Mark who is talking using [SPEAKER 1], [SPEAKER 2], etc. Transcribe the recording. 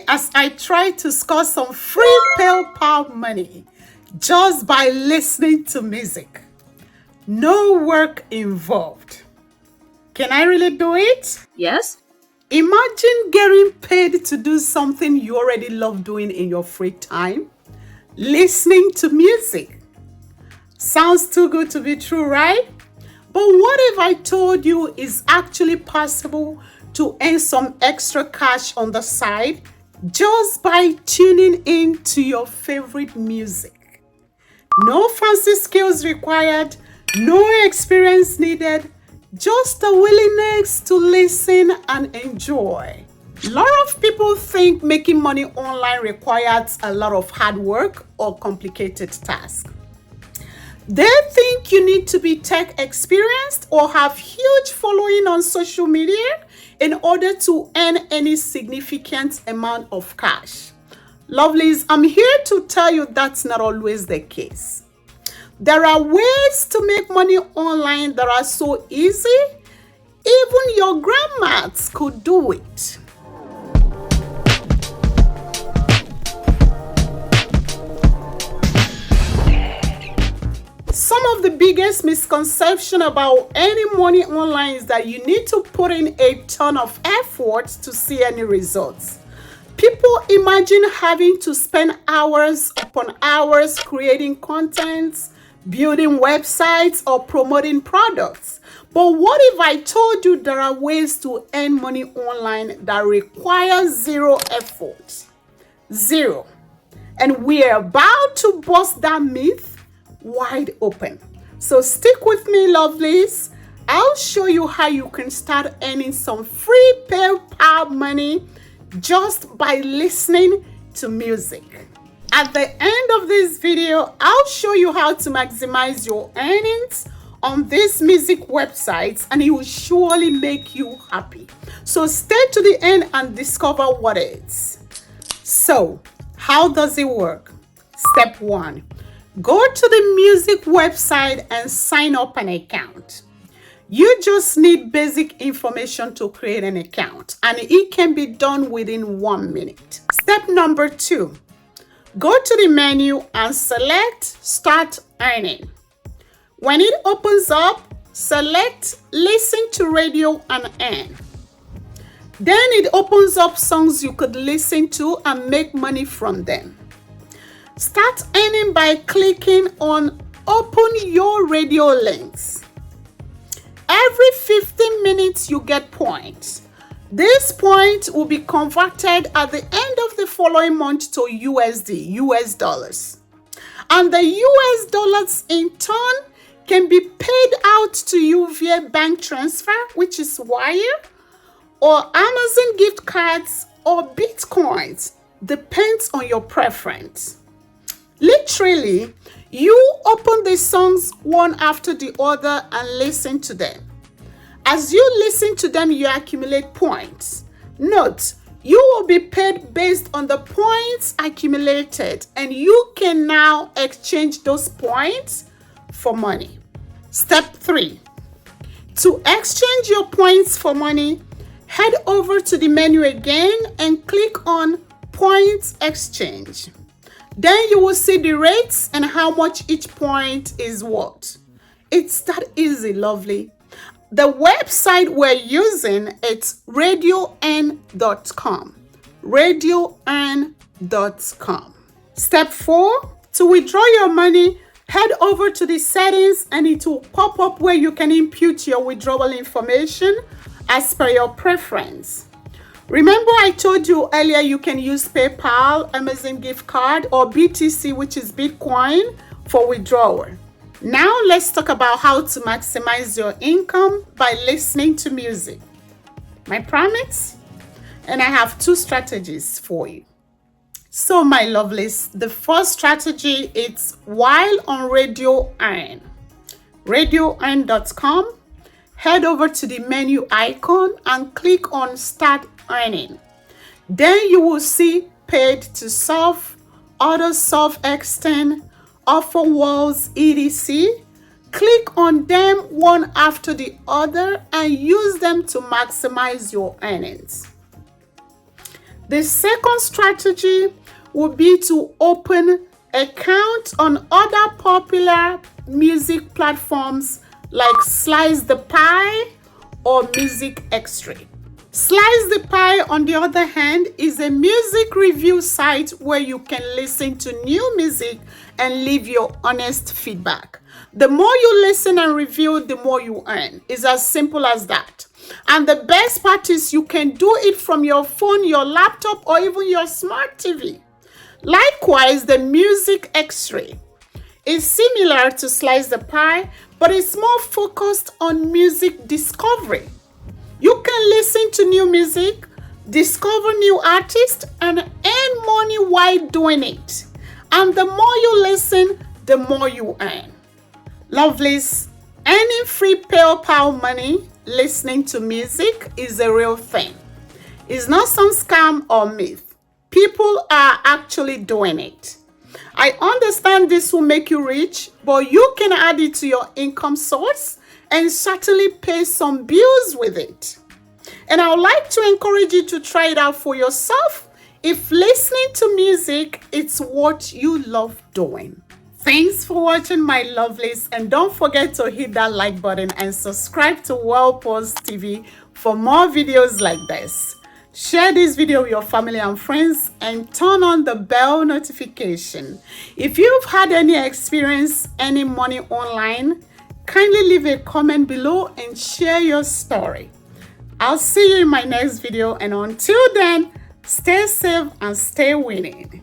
[SPEAKER 1] as I try to score some free PayPal money just by listening to music. No work involved. Can I really do it?
[SPEAKER 2] Yes?
[SPEAKER 1] Imagine getting paid to do something you already love doing in your free time. Listening to music. Sounds too good to be true, right? But what if I told you it's actually possible to earn some extra cash on the side just by tuning in to your favorite music? No fancy skills required, no experience needed, just a willingness to listen and enjoy. A lot of people think making money online requires a lot of hard work or complicated tasks. They think you need to be tech experienced or have huge following on social media in order to earn any significant amount of cash. Lovelies, I'm here to tell you that's not always the case. There are ways to make money online that are so easy, even your grandmas could do it. Some of the biggest misconception about earning money online is that you need to put in a ton of effort to see any results. People imagine having to spend hours upon hours creating content, building websites, or promoting products. But what if I told you there are ways to earn money online that require zero effort? Zero. And we're about to bust that myth wide open. So stick with me, lovelies. I'll show you how you can start earning some free PayPal money just by listening to music. At the end of this video, I'll show you how to maximize your earnings on these music websites, and it will surely make you happy. So stay to the end and discover what it is. So, how does it work? Step 1. Go to the music website and sign up an account. You just need basic information to create an account, and it can be done within 1 minute. Step number 2. Go to the menu and select Start Earning. When it opens up, select Listen to Radio and Earn. Then it opens up songs you could listen to and make money from them. Start earning by clicking on Open Your Radio Links. Every 15 minutes you get points. This point will be converted at the end of the following month to USD, US dollars. And the US dollars in turn can be paid out to you via bank transfer, which is Wire, or Amazon gift cards, or Bitcoins. Depends on your preference. Literally, you open the songs one after the other and listen to them. As you listen to them, you accumulate points. Note, you will be paid based on the points accumulated, and you can now exchange those points for money. Step 3. To exchange your points for money, head over to the menu again and click on Points Exchange. Then you will see the rates and how much each point is worth. It's that easy, lovely. The website we're using, it's radioearn.com. Radioearn.com. Step 4, to withdraw your money, head over to the settings and it will pop up where you can input your withdrawal information as per your preference. Remember I told you earlier you can use PayPal, Amazon gift card, or BTC, which is Bitcoin, for withdrawal. Now let's talk about how to maximize your income by listening to music. My promise? And I have 2 strategies for you. So my lovelies, the first strategy is while on Radio Earn. Radioearn.com. Head over to the menu icon and click on Start Earning. Then you will see Paid to Solve, Auto Solve Extend, Offer Walls, etc. Click on them one after the other and use them to maximize your earnings. The second strategy would be to open accounts on other popular music platforms like Slice the Pie or Music Extra. Slice the Pie, on the other hand, is a music review site where you can listen to new music and leave your honest feedback. The more you listen and review, the more you earn. It's as simple as that. And the best part is you can do it from your phone, your laptop, or even your smart TV. Likewise, the Music Extra is similar to Slice the Pie, but it's more focused on music discovery. You can listen to new music, discover new artists, and earn money while doing it. And the more you listen, the more you earn. Lovelies, earning free PayPal money listening to music is a real thing. It's not some scam or myth. People are actually doing it. I understand this will make you rich, but you can add it to your income source and certainly pay some bills with it. And I would like to encourage you to try it out for yourself if listening to music is what you love doing. Thanks for watching, my lovelies, and don't forget to hit that like button and subscribe to WellPause TV for more videos like this. Share this video with your family and friends and turn on the bell notification. If you've had any experience earning money online, kindly leave a comment below and share your story. I'll see you in my next video, and until then, stay safe and stay winning.